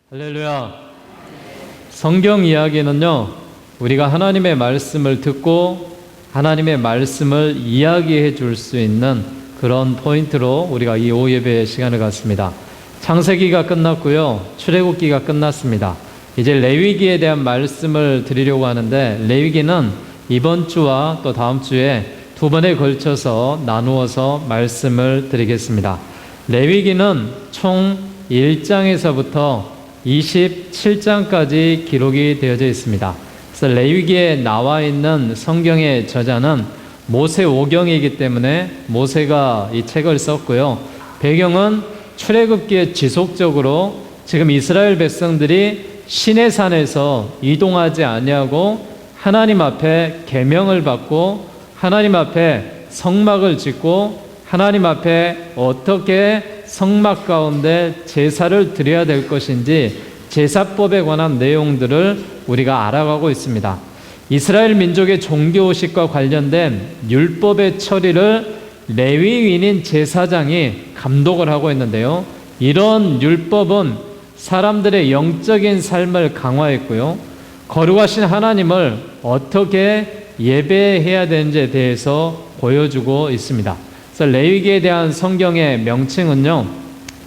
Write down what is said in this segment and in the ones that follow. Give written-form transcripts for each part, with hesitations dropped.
할렐루야. 성경 이야기는요, 우리가 하나님의 말씀을 듣고 하나님의 말씀을 이야기해 줄 수 있는 그런 포인트로 우리가 이 오후 예배 시간을 갖습니다. 창세기가 끝났고요, 출애굽기가 끝났습니다. 이제 레위기에 대한 말씀을 드리려고 하는데, 레위기는 이번 주와 또 다음 주에 두 번에 걸쳐서 나누어서 말씀을 드리겠습니다. 레위기는 총 1장에서부터 27장까지 기록이 되어져 있습니다. 그래서 레위기에 나와 있는 성경의 저자는 모세오경이기 때문에 모세가 이 책을 썼고요. 배경은 출애굽기에 지속적으로 지금 이스라엘 백성들이 시내산에서 이동하지 아니하고 하나님 앞에 계명을 받고 하나님 앞에 성막을 짓고 하나님 앞에 어떻게 성막 가운데 제사를 드려야 될 것인지 제사법에 관한 내용들을 우리가 알아가고 있습니다. 이스라엘 민족의 종교의식과 관련된 율법의 처리를 레위인인 제사장이 감독을 하고 있는데요. 이런 율법은 사람들의 영적인 삶을 강화했고요. 거룩하신 하나님을 어떻게 예배해야 되는지에 대해서 보여주고 있습니다. 그래서 레위기에 대한 성경의 명칭은요,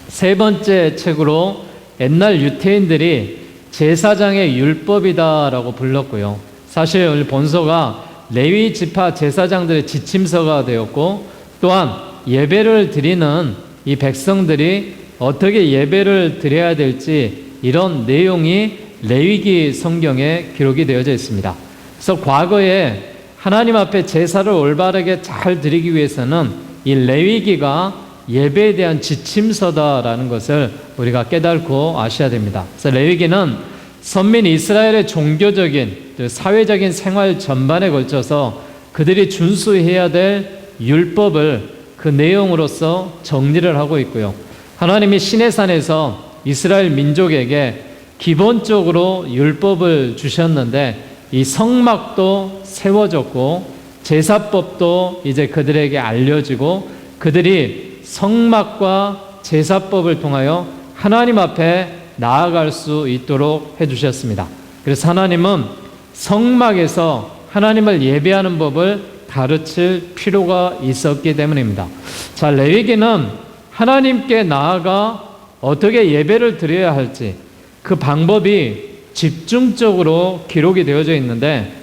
세 번째 책으로 옛날 유태인들이 제사장의 율법이다라고 불렀고요. 사실 오늘 본서가 레위 지파 제사장들의 지침서가 되었고, 또한 예배를 드리는 이 백성들이 어떻게 예배를 드려야 될지 이런 내용이 레위기 성경에 기록이 되어져 있습니다. 그래서 과거에 하나님 앞에 제사를 올바르게 잘 드리기 위해서는 이 레위기가 예배에 대한 지침서다라는 것을 우리가 깨닫고 아셔야 됩니다. 그래서 레위기는 선민 이스라엘의 종교적인, 사회적인 생활 전반에 걸쳐서 그들이 준수해야 될 율법을 그 내용으로서 정리를 하고 있고요. 하나님이 시내산에서 이스라엘 민족에게 기본적으로 율법을 주셨는데, 이 성막도 세워졌고 제사법도 이제 그들에게 알려지고, 그들이 성막과 제사법을 통하여 하나님 앞에 나아갈 수 있도록 해주셨습니다. 그래서 하나님은 성막에서 하나님을 예배하는 법을 가르칠 필요가 있었기 때문입니다. 자, 레위기는 하나님께 나아가 어떻게 예배를 드려야 할지 그 방법이 집중적으로 기록이 되어져 있는데,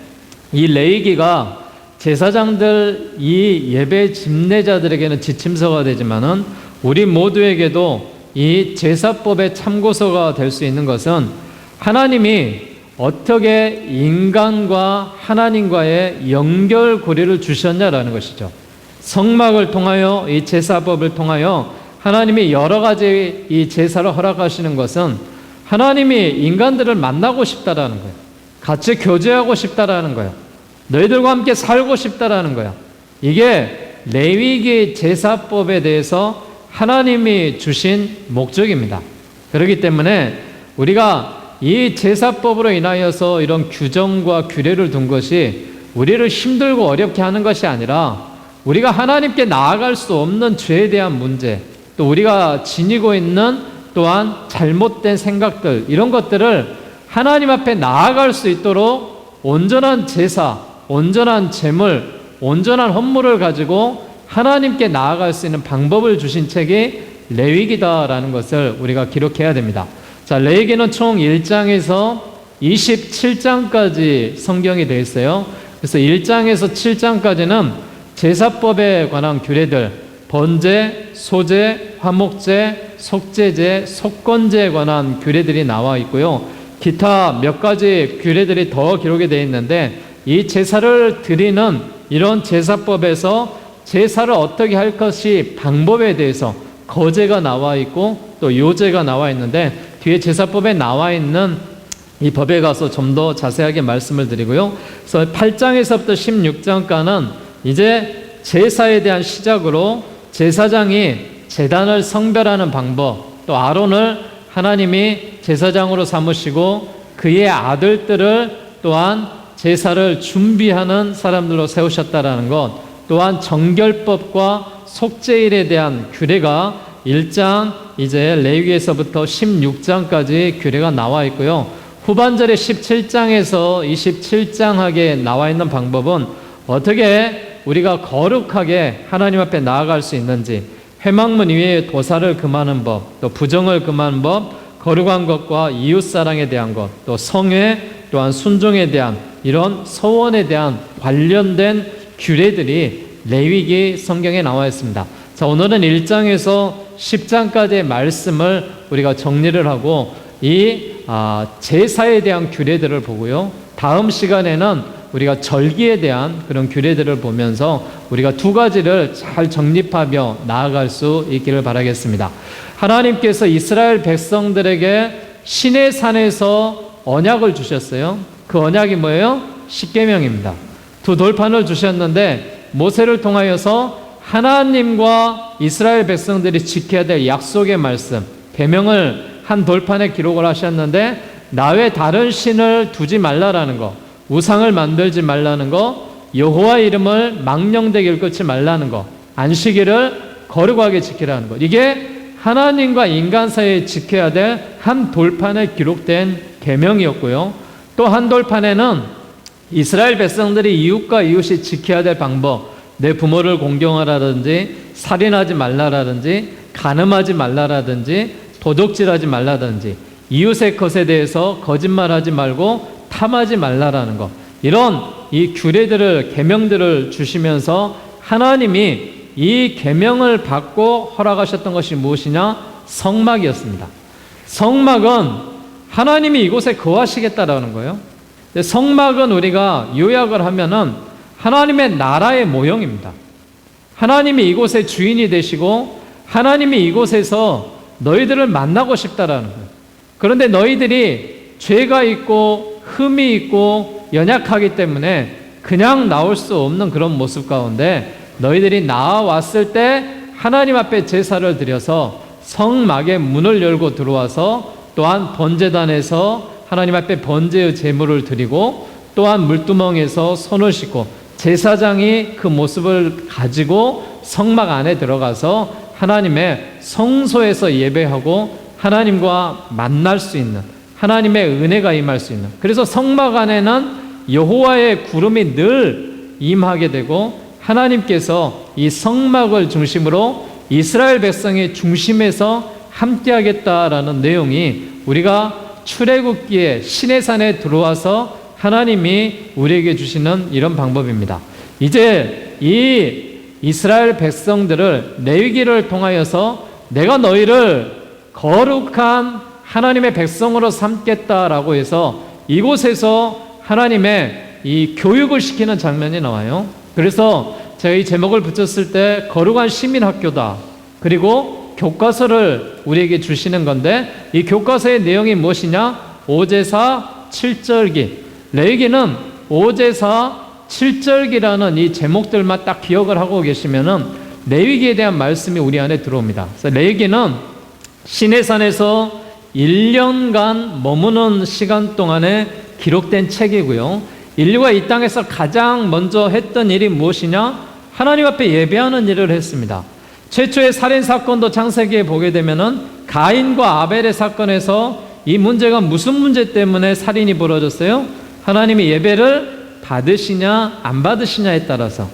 이 레위기가 제사장들, 이 예배 집례자들에게는 지침서가 되지만은 우리 모두에게도 이 제사법의 참고서가 될 수 있는 것은 하나님이 어떻게 인간과 하나님과의 연결고리를 주셨냐라는 것이죠. 성막을 통하여, 이 제사법을 통하여 하나님이 여러 가지 이 제사를 허락하시는 것은 하나님이 인간들을 만나고 싶다라는 거예요. 같이 교제하고 싶다라는 거예요. 너희들과 함께 살고 싶다라는 거야. 이게 레위기 제사법에 대해서 하나님이 주신 목적입니다. 그렇기 때문에 우리가 이 제사법으로 인하여서 이런 규정과 규례를 둔 것이 우리를 힘들고 어렵게 하는 것이 아니라, 우리가 하나님께 나아갈 수 없는 죄에 대한 문제, 또 우리가 지니고 있는 또한 잘못된 생각들, 이런 것들을 하나님 앞에 나아갈 수 있도록 온전한 제사, 온전한 제물, 온전한 헌물을 가지고 하나님께 나아갈 수 있는 방법을 주신 책이 레위기다라는 것을 우리가 기록해야 됩니다. 자, 레위기는 총 1장에서 27장까지 성경이 되어 있어요. 그래서 1장에서 7장까지는 제사법에 관한 규례들, 번제, 소제, 화목제, 속제제, 속건제에 관한 규례들이 나와 있고요. 기타 몇 가지 규례들이 더 기록이 되어 있는데, 이 제사를 드리는 이런 제사법에서 제사를 어떻게 할 것이 방법에 대해서 거제가 나와 있고 또 요제가 나와 있는데, 뒤에 제사법에 나와 있는 이 법에 가서 좀 더 자세하게 말씀을 드리고요. 그래서 8장에서부터 16장까지는 이제 제사에 대한 시작으로 제사장이 제단을 성별하는 방법, 또 아론을 하나님이 제사장으로 삼으시고 그의 아들들을 또한 제사를 준비하는 사람들로 세우셨다라는 것, 또한 정결법과 속죄일에 대한 규례가 1장 이제 레위기에서부터 16장까지 규례가 나와 있고요. 후반절에 17장에서 27장하게 나와 있는 방법은 어떻게 우리가 거룩하게 하나님 앞에 나아갈 수 있는지, 회막문 위에 도사를 금하는 법, 또 부정을 금하는 법, 거룩한 것과 이웃사랑에 대한 것, 또 성회, 또한 순종에 대한 이런 서원에 대한 관련된 규례들이 레위기 성경에 나와 있습니다. 자, 오늘은 1장에서 10장까지의 말씀을 우리가 정리를 하고 이 제사에 대한 규례들을 보고요. 다음 시간에는 우리가 절기에 대한 그런 규례들을 보면서 우리가 두 가지를 잘 정립하며 나아갈 수 있기를 바라겠습니다. 하나님께서 이스라엘 백성들에게 시내 산에서 언약을 주셨어요. 그 언약이 뭐예요? 십계명입니다. 두 돌판을 주셨는데 모세를 통하여서 하나님과 이스라엘 백성들이 지켜야 될 약속의 말씀, 계명을 한 돌판에 기록을 하셨는데 나 외 다른 신을 두지 말라라는 거, 우상을 만들지 말라는 거, 여호와 이름을 망령되게 일컫지 말라는 거, 안식일을 거룩하게 지키라는 것. 이게 하나님과 인간 사이에 지켜야 될 한 돌판에 기록된 계명이었고요. 또 한 돌판에는 이스라엘 백성들이 이웃과 이웃이 지켜야 될 방법, 내 부모를 공경하라든지, 살인하지 말라라든지, 간음하지 말라라든지, 도둑질하지 말라든지, 이웃의 것에 대해서 거짓말하지 말고 탐하지 말라라는 것, 이런 이 규례들을, 계명들을 주시면서 하나님이 이 계명을 받고 허락하셨던 것이 무엇이냐? 성막이었습니다. 성막은 하나님이 이곳에 거하시겠다라는 거예요. 성막은 우리가 요약을 하면은 하나님의 나라의 모형입니다. 하나님이 이곳의 주인이 되시고 하나님이 이곳에서 너희들을 만나고 싶다라는 거예요. 그런데 너희들이 죄가 있고 흠이 있고 연약하기 때문에 그냥 나올 수 없는 그런 모습 가운데 너희들이 나와왔을 때 하나님 앞에 제사를 드려서 성막의 문을 열고 들어와서 또한 번제단에서 하나님 앞에 번제의 제물을 드리고 또한 물두멍에서 손을 씻고 제사장이 그 모습을 가지고 성막 안에 들어가서 하나님의 성소에서 예배하고 하나님과 만날 수 있는, 하나님의 은혜가 임할 수 있는, 그래서 성막 안에는 여호와의 구름이 늘 임하게 되고 하나님께서 이 성막을 중심으로 이스라엘 백성의 중심에서 함께하겠다라는 내용이 우리가 출애굽기에 시내산에 들어와서 하나님이 우리에게 주시는 이런 방법입니다. 이제 이 이스라엘 백성들을 레위기를 통하여서 내가 너희를 거룩한 하나님의 백성으로 삼겠다라고 해서 이곳에서 하나님의 이 교육을 시키는 장면이 나와요. 그래서 제가 이 제목을 붙였을 때 거룩한 시민학교다. 그리고 교과서를 우리에게 주시는 건데 이 교과서의 내용이 무엇이냐? 오제사 7절기. 레위기는 오제사 7절기라는 이 제목들만 딱 기억을 하고 계시면은 레위기에 대한 말씀이 우리 안에 들어옵니다. 그래서 레위기는 시내산에서 1년간 머무는 시간 동안에 기록된 책이고요. 인류가 이 땅에서 가장 먼저 했던 일이 무엇이냐? 하나님 앞에 예배하는 일을 했습니다. 최초의 살인 사건도 창세기에 보게 되면은 가인과 아벨의 사건에서 이 문제가 무슨 문제 때문에 살인이 벌어졌어요? 하나님이 예배를 받으시냐 안 받으시냐에 따라서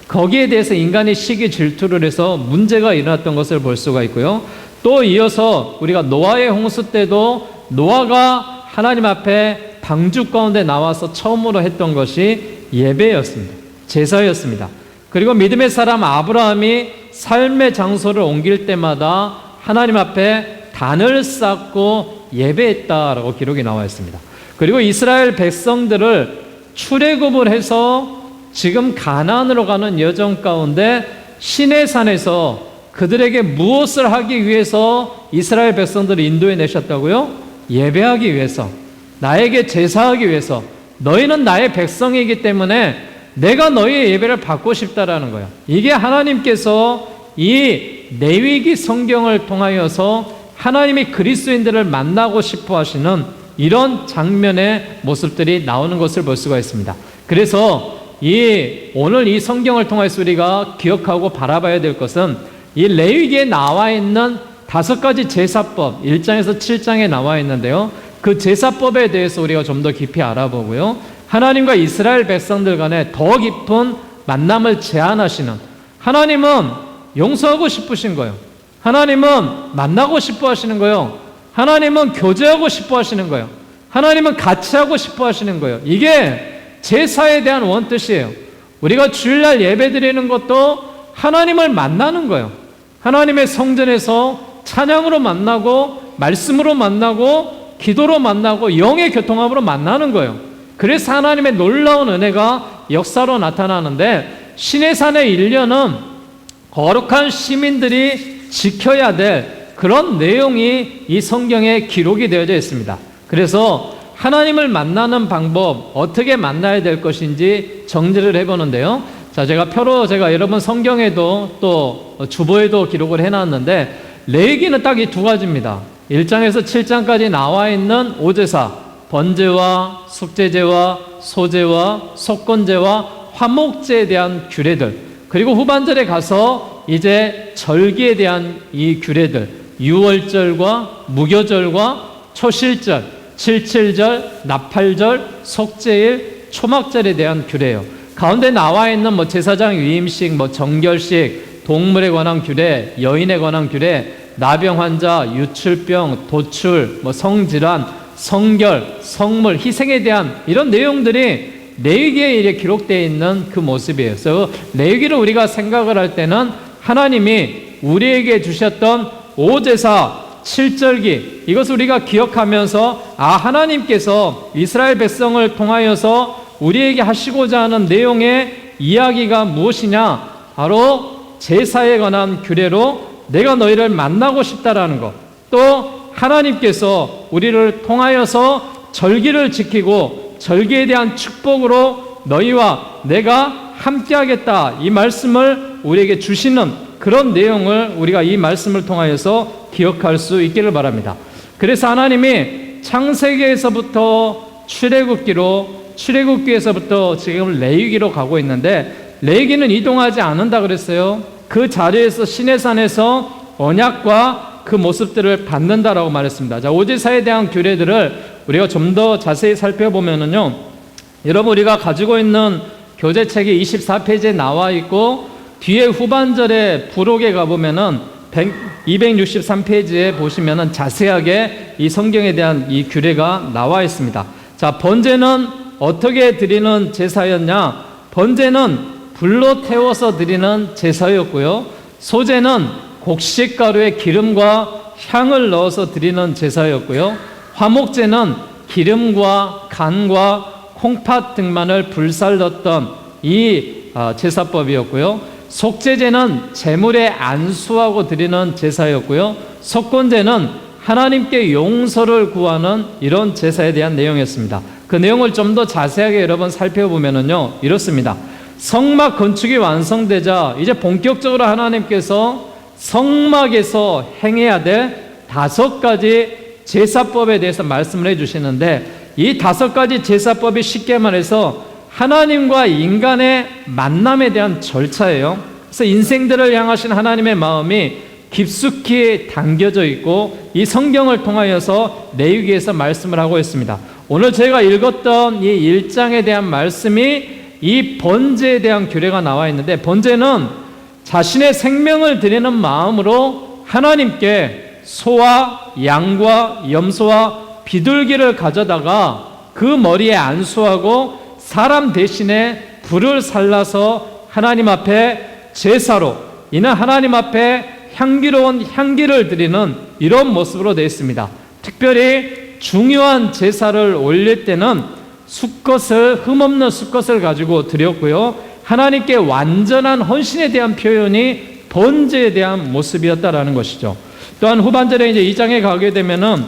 거기에 대해서 인간이 시기 질투를 해서 문제가 일어났던 것을 볼 수가 있고요. 또 이어서 우리가 노아의 홍수 때도 노아가 하나님 앞에 방주 가운데 나와서 처음으로 했던 것이 예배였습니다. 제사였습니다. 그리고 믿음의 사람 아브라함이 삶의 장소를 옮길 때마다 하나님 앞에 단을 쌓고 예배했다라고 기록이 나와 있습니다. 그리고 이스라엘 백성들을 출애굽을 해서 지금 가나안으로 가는 여정 가운데 시내산에서 그들에게 무엇을 하기 위해서 이스라엘 백성들을 인도해 내셨다고요? 예배하기 위해서, 나에게 제사하기 위해서. 너희는 나의 백성이기 때문에 내가 너희의 예배를 받고 싶다라는 거예요. 이게 하나님께서 이 레위기 성경을 통하여서 하나님이 그리스도인들을 만나고 싶어 하시는 이런 장면의 모습들이 나오는 것을 볼 수가 있습니다. 그래서 오늘 이 성경을 통해서 우리가 기억하고 바라봐야 될 것은 이 레위기에 나와 있는 5가지 제사법, 1장에서 7장에 나와 있는데요. 그 제사법에 대해서 우리가 좀 더 깊이 알아보고요. 하나님과 이스라엘 백성들 간에 더 깊은 만남을 제안하시는, 하나님은 용서하고 싶으신 거예요. 하나님은 만나고 싶어 하시는 거예요. 하나님은 교제하고 싶어 하시는 거예요. 하나님은 같이 하고 싶어 하시는 거예요. 이게 제사에 대한 원뜻이에요. 우리가 주일날 예배 드리는 것도 하나님을 만나는 거예요. 하나님의 성전에서 찬양으로 만나고, 말씀으로 만나고, 기도로 만나고, 영의 교통함으로 만나는 거예요. 그래서 하나님의 놀라운 은혜가 역사로 나타나는데, 시내산의 일련은 거룩한 시민들이 지켜야 될 그런 내용이 이 성경에 기록이 되어져 있습니다. 그래서 하나님을 만나는 방법, 어떻게 만나야 될 것인지 정리를 해보는데요. 자, 제가 여러분 성경에도 또 주보에도 기록을 해놨는데, 레위기는 딱 이 2가지입니다. 1장에서 7장까지 나와 있는 오제사, 번제와 속죄제와 소제와 속건제와 화목제에 대한 규례들, 그리고 후반절에 가서 이제 절기에 대한 이 규례들, 유월절과 무교절과 초실절, 칠칠절, 나팔절, 속죄일, 초막절에 대한 규례예요. 가운데 나와 있는 제사장 위임식, 정결식, 동물에 관한 규례, 여인에 관한 규례, 나병 환자, 유출병, 도출, 성질환, 성결, 성물, 희생에 대한 이런 내용들이 레위기에 이렇게 기록되어 있는 그 모습이에요. 그래서 레위기를 우리가 생각을 할 때는 하나님이 우리에게 주셨던 오제사, 7절기, 이것을 우리가 기억하면서 하나님께서 이스라엘 백성을 통하여서 우리에게 하시고자 하는 내용의 이야기가 무엇이냐, 바로 제사에 관한 규례로 내가 너희를 만나고 싶다라는 것, 또 하나님께서 우리를 통하여서 절기를 지키고 절기에 대한 축복으로 너희와 내가 함께하겠다, 이 말씀을 우리에게 주시는 그런 내용을 우리가 이 말씀을 통하여서 기억할 수 있기를 바랍니다. 그래서 하나님이 창세기에서부터 출애굽기에서부터 지금 레위기로 가고 있는데, 레위기는 이동하지 않는다 그랬어요. 그 자리에서 시내산에서 언약과 그 모습들을 받는다라고 말했습니다. 자, 오제사에 대한 규례들을 우리가 좀 더 자세히 살펴보면은요, 여러분 우리가 가지고 있는 교재책이 24페이지에 나와 있고, 뒤에 후반절에 부록에 가보면은 263페이지에 보시면은 자세하게 이 성경에 대한 이 규례가 나와 있습니다. 자, 번제는 어떻게 드리는 제사였냐? 번제는 불로 태워서 드리는 제사였고요. 소제는 곡식가루에 기름과 향을 넣어서 드리는 제사였고요. 화목제는 기름과 간과 콩팥 등만을 불살랐던 이 제사법이었고요. 속죄제는 제물에 안수하고 드리는 제사였고요. 속건제는 하나님께 용서를 구하는 이런 제사에 대한 내용이었습니다. 그 내용을 좀 더 자세하게 여러분 살펴보면은요, 이렇습니다. 성막 건축이 완성되자 이제 본격적으로 하나님께서 성막에서 행해야 될 5가지 제사법에 대해서 말씀을 해주시는데, 이 5가지 제사법이 쉽게 말해서 하나님과 인간의 만남에 대한 절차예요. 그래서 인생들을 향하신 하나님의 마음이 깊숙이 담겨져 있고, 이 성경을 통하여서 레위기에서 말씀을 하고 있습니다. 오늘 제가 읽었던 이 1장에 대한 말씀이 이 번제에 대한 규례가 나와 있는데, 번제는 자신의 생명을 드리는 마음으로 하나님께 소와 양과 염소와 비둘기를 가져다가 그 머리에 안수하고 사람 대신에 불을 살라서 하나님 앞에 제사로, 이는 하나님 앞에 향기로운 향기를 드리는 이런 모습으로 되어 있습니다. 특별히 중요한 제사를 올릴 때는 수컷을, 흠없는 수컷을 가지고 드렸고요. 하나님께 완전한 헌신에 대한 표현이 번제에 대한 모습이었다라는 것이죠. 또한 후반절에 이제 2장에 가게 되면은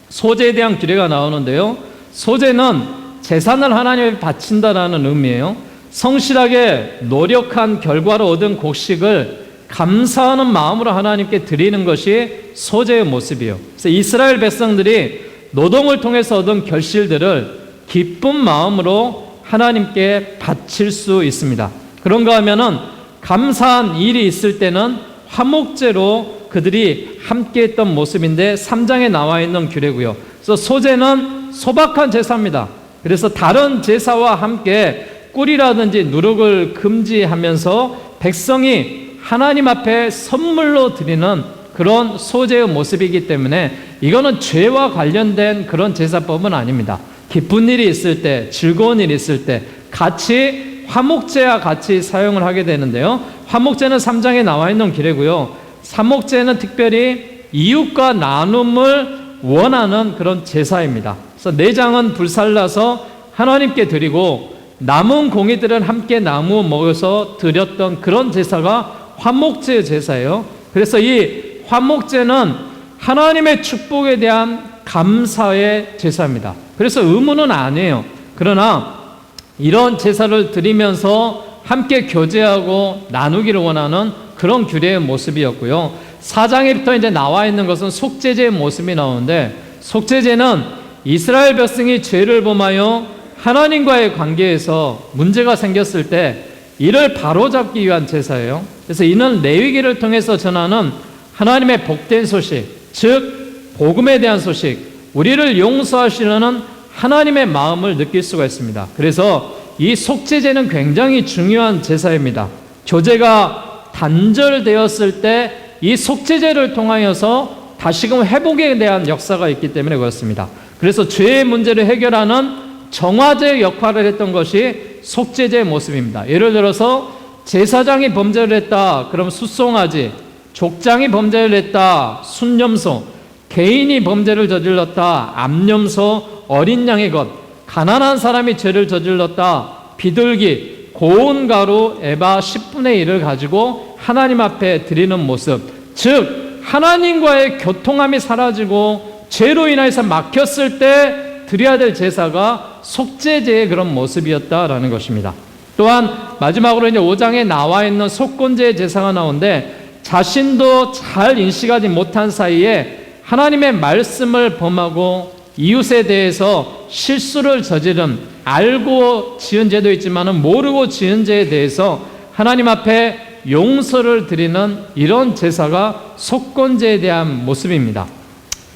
소제에 대한 규례가 나오는데요. 소제는 재산을 하나님께 바친다라는 의미예요. 성실하게 노력한 결과로 얻은 곡식을 감사하는 마음으로 하나님께 드리는 것이 소제의 모습이에요. 그래서 이스라엘 백성들이 노동을 통해서 얻은 결실들을 기쁜 마음으로 하나님께 바칠 수 있습니다. 그런가 하면은 감사한 일이 있을 때는 화목제로 그들이 함께 했던 모습인데 3장에 나와 있는 규례고요. 그래서 소제는 소박한 제사입니다. 그래서 다른 제사와 함께 꿀이라든지 누룩을 금지하면서 백성이 하나님 앞에 선물로 드리는 그런 소제의 모습이기 때문에 이거는 죄와 관련된 그런 제사법은 아닙니다. 기쁜 일이 있을 때, 즐거운 일이 있을 때 같이 화목제와 같이 사용을 하게 되는데요. 화목제는 3장에 나와 있는 규례고요. 화목제는 특별히 이웃과 나눔을 원하는 그런 제사입니다. 그래서 4장은 불살라서 하나님께 드리고 남은 공의들은 함께 나무 먹어서 드렸던 그런 제사가 화목제 제사예요. 그래서 이 화목제는 하나님의 축복에 대한 감사의 제사입니다. 그래서 의무는 아니에요. 그러나 이런 제사를 드리면서 함께 교제하고 나누기를 원하는 그런 규례의 모습이었고요. 4장에부터 이제 나와 있는 것은 속죄제의 모습이 나오는데, 속죄제는 이스라엘 백성이 죄를 범하여 하나님과의 관계에서 문제가 생겼을 때 이를 바로잡기 위한 제사예요. 그래서 이는 레위기를 통해서 전하는 하나님의 복된 소식, 즉 복음에 대한 소식, 우리를 용서하시려는 하나님의 마음을 느낄 수가 있습니다. 그래서 이 속죄제는 굉장히 중요한 제사입니다. 교제가 단절되었을 때 이 속죄제를 통하여서 다시금 회복에 대한 역사가 있기 때문에 그렇습니다. 그래서 죄의 문제를 해결하는 정화제 역할을 했던 것이 속죄제의 모습입니다. 예를 들어서 제사장이 범죄를 했다, 그럼 숫송아지, 족장이 범죄를 했다, 순념소, 개인이 범죄를 저질렀다, 암염소, 어린 양의 것, 가난한 사람이 죄를 저질렀다, 비둘기, 고운 가루, 에바 10분의 1을 가지고 하나님 앞에 드리는 모습, 즉 하나님과의 교통함이 사라지고 죄로 인해서 막혔을 때 드려야 될 제사가 속죄제의 그런 모습이었다라는 것입니다. 또한 마지막으로 이제 5장에 나와 있는 속건제의 제사가 나오는데, 자신도 잘 인식하지 못한 사이에 하나님의 말씀을 범하고 이웃에 대해서 실수를 저지른, 알고 지은 죄도 있지만 모르고 지은 죄에 대해서 하나님 앞에 용서를 드리는 이런 제사가 속건제에 대한 모습입니다.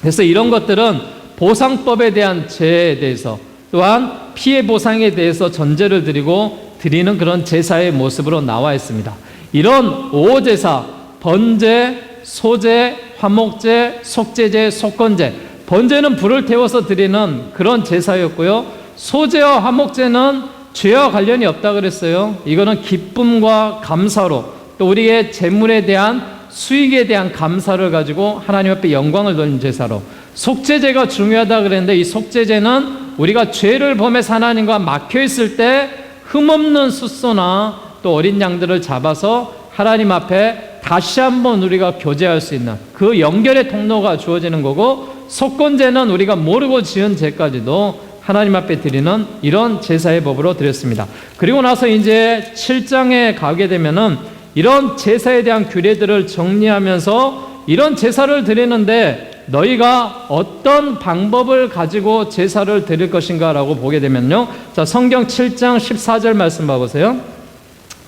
그래서 이런 것들은 보상법에 대한 죄에 대해서, 또한 피해 보상에 대해서 전제를 드리는 그런 제사의 모습으로 나와 있습니다. 이런 5제사, 번제, 소제, 화목제, 속죄제, 속건제, 번제는 불을 태워서 드리는 그런 제사였고요. 소제와 화목제는 죄와 관련이 없다 그랬어요. 이거는 기쁨과 감사로, 또 우리의 재물에 대한 수익에 대한 감사를 가지고 하나님 앞에 영광을 돌리는 제사로, 속죄제가 중요하다 그랬는데 이 속죄제는 우리가 죄를 범해서 하나님과 막혀 있을 때 흠없는 숫소나 또 어린 양들을 잡아서 하나님 앞에 다시 한번 우리가 교제할 수 있는 그 연결의 통로가 주어지는 거고, 속건제는 우리가 모르고 지은 죄까지도 하나님 앞에 드리는 이런 제사의 법으로 드렸습니다. 그리고 나서 이제 7장에 가게 되면은 이런 제사에 대한 규례들을 정리하면서 이런 제사를 드리는데 너희가 어떤 방법을 가지고 제사를 드릴 것인가 라고 보게 되면요. 자, 성경 7장 14절 말씀 봐보세요.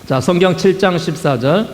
자, 성경 7장 14절.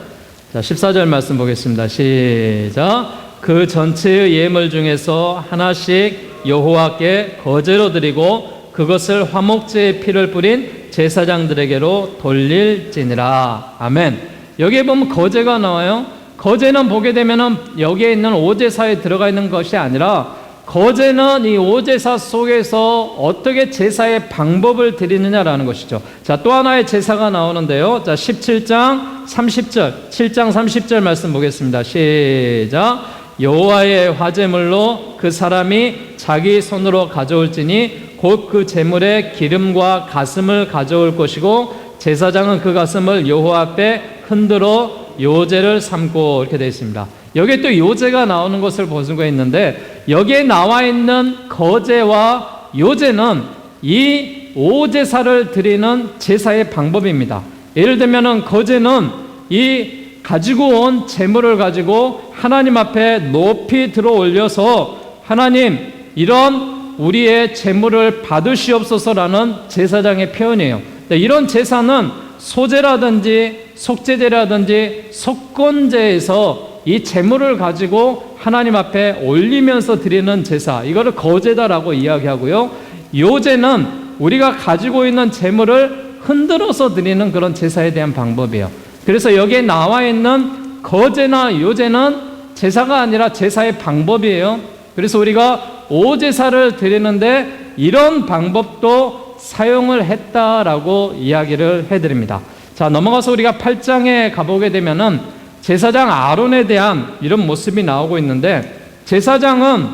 자, 14절 말씀 보겠습니다. 시작. 그 전체의 예물 중에서 하나씩 여호와께 거제로 드리고 그것을 화목제의 피를 뿌린 제사장들에게로 돌릴지니라. 아멘. 여기에 보면 거제가 나와요. 거제는 보게 되면은 여기에 있는 오제사에 들어가 있는 것이 아니라, 거제는 이 오제사 속에서 어떻게 제사의 방법을 드리느냐라는 것이죠. 자, 또 하나의 제사가 나오는데요. 자, 17장 30절, 7장 30절 말씀 보겠습니다. 시작. 여호와의 화제물로 그 사람이 자기 손으로 가져올지니 곧 그 제물의 기름과 가슴을 가져올 것이고, 제사장은 그 가슴을 여호와 앞에 흔들어 요제를 삼고, 이렇게 되어 있습니다. 여기에 또 요제가 나오는 것을 볼 수가 있는데, 여기에 나와 있는 거제와 요제는 이 오제사를 드리는 제사의 방법입니다. 예를 들면 거제는 이 가지고 온 제물을 가지고 하나님 앞에 높이 들어 올려서, 하나님 이런 우리의 제물을 받으시옵소서라는 제사장의 표현이에요. 이런 제사는 소제라든지 속죄제라든지 속건제에서 이 제물을 가지고 하나님 앞에 올리면서 드리는 제사, 이거를 거제다라고 이야기하고요. 요제는 우리가 가지고 있는 제물을 흔들어서 드리는 그런 제사에 대한 방법이에요. 그래서 여기에 나와 있는 거제나 요제는 제사가 아니라 제사의 방법이에요. 그래서 우리가 오제사를 드리는데 이런 방법도 사용을 했다라고 이야기를 해드립니다. 자, 넘어가서 우리가 8장에 가보게 되면은 제사장 아론에 대한 이런 모습이 나오고 있는데, 제사장은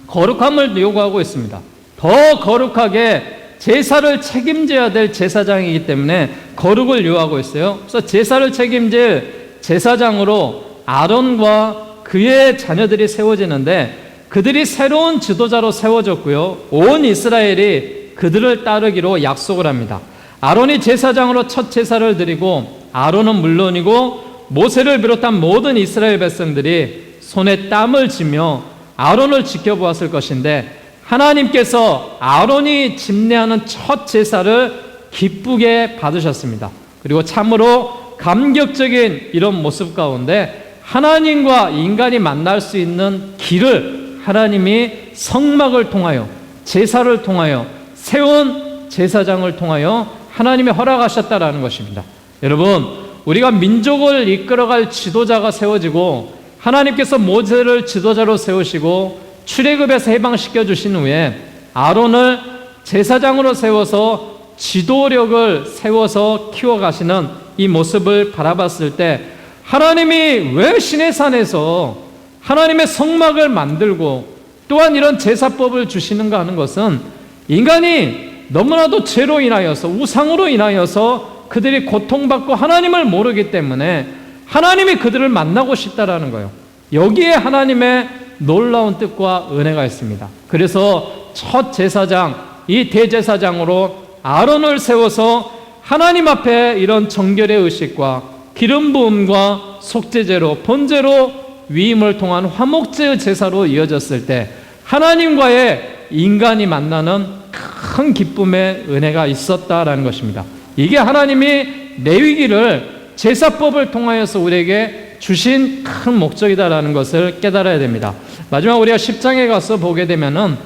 거룩함을 요구하고 있습니다. 더 거룩하게 제사를 책임져야 될 제사장이기 때문에 거룩을 요하고 있어요. 그래서 제사를 책임질 제사장으로 아론과 그의 자녀들이 세워지는데, 그들이 새로운 지도자로 세워졌고요, 온 이스라엘이 그들을 따르기로 약속을 합니다. 아론이 제사장으로 첫 제사를 드리고, 아론은 물론이고 모세를 비롯한 모든 이스라엘 백성들이 손에 땀을 쥐며 아론을 지켜보았을 것인데, 하나님께서 아론이 집례하는 첫 제사를 기쁘게 받으셨습니다. 그리고 참으로 감격적인 이런 모습 가운데 하나님과 인간이 만날 수 있는 길을 하나님이 성막을 통하여, 제사를 통하여, 세운 제사장을 통하여 하나님이 허락하셨다라는 것입니다. 여러분, 우리가 민족을 이끌어갈 지도자가 세워지고, 하나님께서 모세를 지도자로 세우시고 출애굽에서 해방시켜 주신 후에 아론을 제사장으로 세워서 지도력을 세워서 키워가시는 이 모습을 바라봤을 때, 하나님이 왜 시내산에서 하나님의 성막을 만들고 또한 이런 제사법을 주시는가 하는 것은, 인간이 너무나도 죄로 인하여서, 우상으로 인하여서 그들이 고통받고 하나님을 모르기 때문에 하나님이 그들을 만나고 싶다라는 거예요. 여기에 하나님의 놀라운 뜻과 은혜가 있습니다. 그래서 첫 제사장, 이 대제사장으로 아론을 세워서 하나님 앞에 이런 정결의 의식과 기름 부음과 속죄제로, 번제로 위임을 통한 화목제의 제사로 이어졌을 때 하나님과의 인간이 만나는 큰 기쁨의 은혜가 있었다라는 것입니다. 이게 하나님이 레위기를 제사법을 통하여서 우리에게 주신 큰 목적이다라는 것을 깨달아야 됩니다. 마지막 우리가 10장에 가서 보게 되면은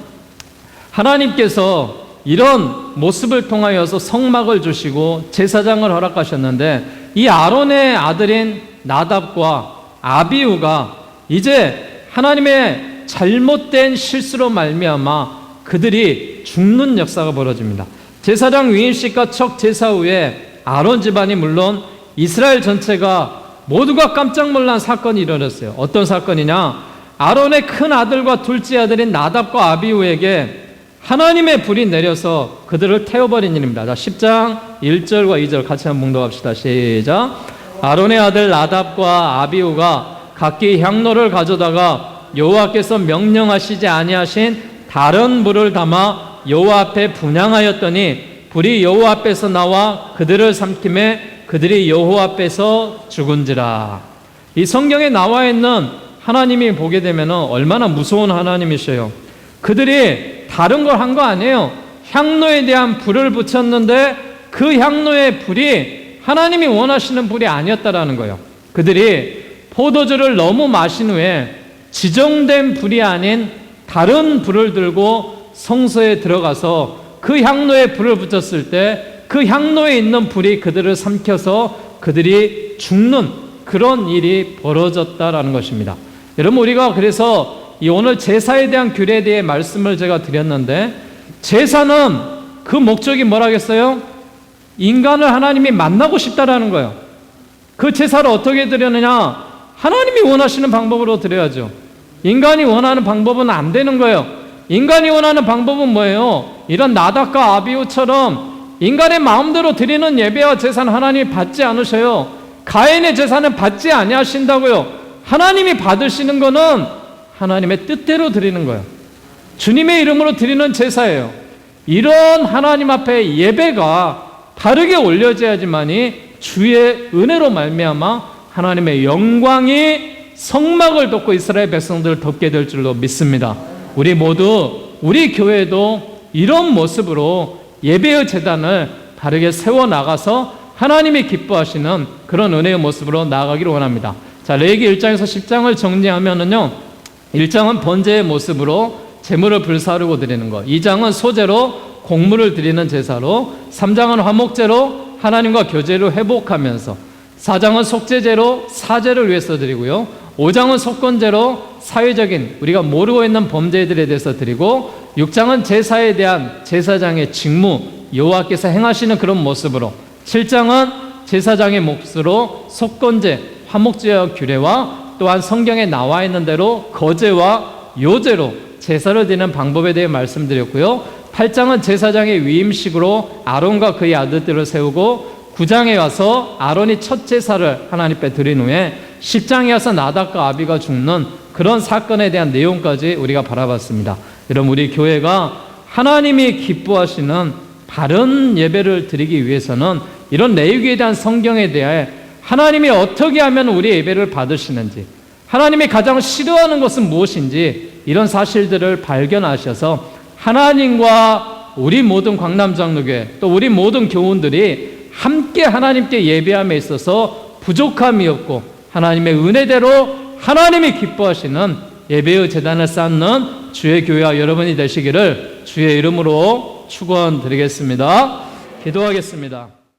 하나님께서 이런 모습을 통하여서 성막을 주시고 제사장을 허락하셨는데, 이 아론의 아들인 나답과 아비후가 이제 하나님의 잘못된 실수로 말미암아 그들이 죽는 역사가 벌어집니다. 제사장 위임식과 첫 제사 후에 아론 집안이 물론 이스라엘 전체가 모두가 깜짝 놀란 사건이 일어났어요. 어떤 사건이냐? 아론의 큰 아들과 둘째 아들인 나답과 아비후에게 하나님의 불이 내려서 그들을 태워버린 일입니다. 자, 10장 1절과 2절 같이 한번 봉독합시다. 시작. 아론의 아들 나답과 아비후가 각기 향로를 가져다가 여호와께서 명령하시지 아니하신 다른 불을 담아 여호와 앞에 분향하였더니 불이 여호와 앞에서 나와 그들을 삼킴에 그들이 여호와 앞에서 죽은지라. 이 성경에 나와 있는 하나님이 보게 되면 얼마나 무서운 하나님이셔요. 그들이 다른 걸 한 거 아니에요. 향로에 대한 불을 붙였는데 그 향로의 불이 하나님이 원하시는 불이 아니었다라는 거예요. 그들이 포도주를 너무 마신 후에 지정된 불이 아닌 다른 불을 들고 성소에 들어가서 그 향로에 불을 붙였을 때 그 향로에 있는 불이 그들을 삼켜서 그들이 죽는 그런 일이 벌어졌다라는 것입니다. 여러분, 우리가 그래서 이 오늘 제사에 대한 규례에 대해 말씀을 제가 드렸는데, 제사는 그 목적이 뭐라겠어요? 인간을 하나님이 만나고 싶다라는 거예요. 그 제사를 어떻게 드렸느냐? 하나님이 원하시는 방법으로 드려야죠. 인간이 원하는 방법은 안 되는 거예요. 인간이 원하는 방법은 뭐예요? 이런 나답과 아비후처럼 인간의 마음대로 드리는 예배와 제사는 하나님이 받지 않으셔요. 가인의 제사는 받지 아니하신다고요. 하나님이 받으시는 거는 하나님의 뜻대로 드리는 거예요. 주님의 이름으로 드리는 제사예요. 이런 하나님 앞에 예배가 다르게 올려져야지만이 주의 은혜로 말미암아 하나님의 영광이 성막을 덮고 이스라엘 백성들을 덮게 될 줄로 믿습니다. 우리 모두, 우리 교회도 이런 모습으로 예배의 제단을 바르게 세워나가서 하나님이 기뻐하시는 그런 은혜의 모습으로 나아가기를 원합니다. 자, 자, 레위기 1장에서 10장을 정리하면은요, 1장은 번제의 모습으로 제물을 불사르고 드리는 것, 2장은 소제로 곡물을 드리는 제사로, 3장은 화목제로 하나님과 교제를 회복하면서, 4장은 속죄제로 사죄를 위해서 드리고요, 5장은 속건제로 사회적인 우리가 모르고 있는 범죄들에 대해서 드리고, 6장은 제사에 대한 제사장의 직무, 여호와께서 행하시는 그런 모습으로, 7장은 제사장의 몫으로 속건제, 화목제와 규례와 또한 성경에 나와 있는 대로 거제와 요제로 제사를 드리는 방법에 대해 말씀드렸고요, 8장은 제사장의 위임식으로 아론과 그의 아들들을 세우고, 9장에 와서 아론이 첫 제사를 하나님 앞에 드린 후에 10장에 와서 나답과 아비가 죽는 그런 사건에 대한 내용까지 우리가 바라봤습니다. 여러분, 우리 교회가 하나님이 기뻐하시는 바른 예배를 드리기 위해서는 이런 레위기에 대한 성경에 대해 하나님이 어떻게 하면 우리 예배를 받으시는지, 하나님이 가장 싫어하는 것은 무엇인지, 이런 사실들을 발견하셔서 하나님과 우리 모든 광남장로교회 또 우리 모든 교우들이 함께 하나님께 예배함에 있어서 부족함이 없고 하나님의 은혜대로 하나님이 기뻐하시는 예배의 제단을 쌓는 주의 교회와 여러분이 되시기를 주의 이름으로 축원드리겠습니다. 기도하겠습니다.